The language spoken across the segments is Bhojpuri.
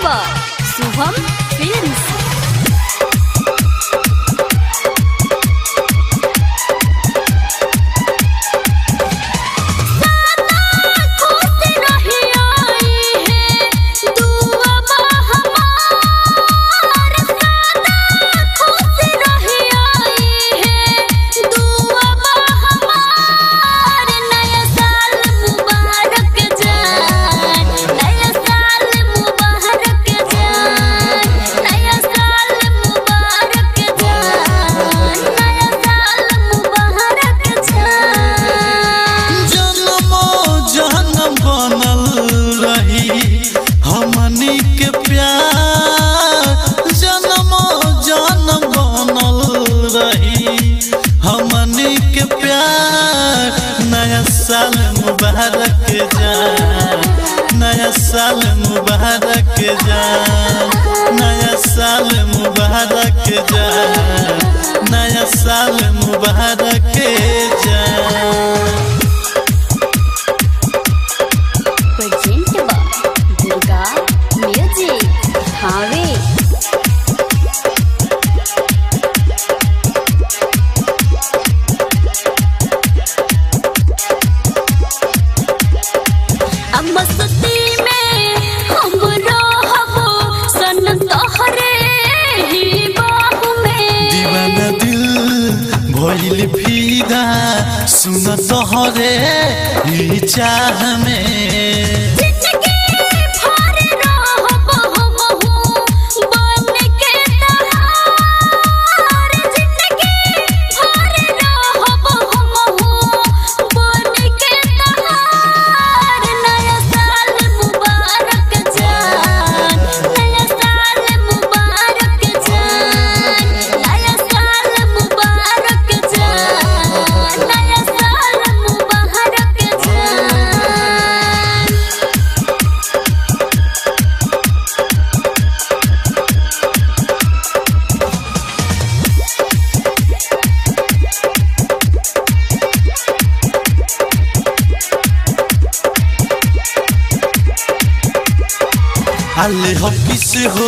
By Shubham films. हमनी के प्यार जन्मो जन्म बनल रही, हमनी के प्यार। नया साल मुबारक जान, नया साल मुबारक जान, नया साल मुबारक जान, नया साल मुबारक जान। मस्ती में हम रहबो सन तोहरे ही बाहु में, दीवाना दिल भइल फिदा सुन तोहरे ही चाह में। अल्ले हो किस हो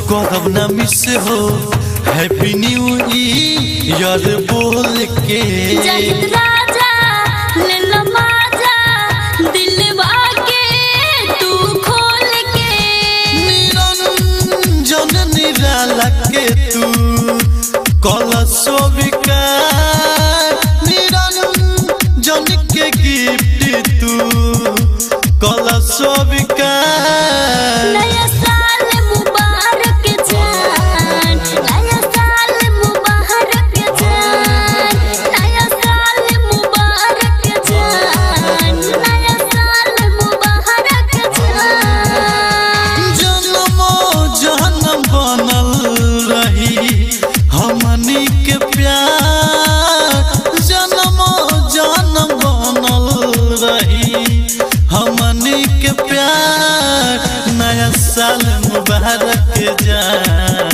करब ना मिस हो, हैप्पी न्यू ईयर बोल के। जाहिद राजा ले लो माजा दिलवा के तू खोल के, निरंजन निराला के तू कलशोविका, निरंजन के गिफ्ट तू कलशोविका। नया साल मुबारक जान, नया साल मुबारक जान, नया साल मुबारक जान, नया साल मुबारक जान। जन्मो जन्म बनल रही हमनी के प्यार, जन्मो जन्म बनल रही हमनी के प्यार। नया साल मुबारक जान,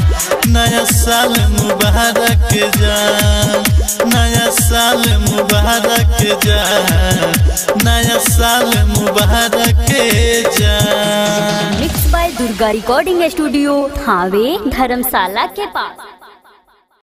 नया साल मुबारक जान, नया साल मुबारक जान, नया साल मुबारक जान। Mix by Durga recording studio, Thawe धर्मशाला के पास।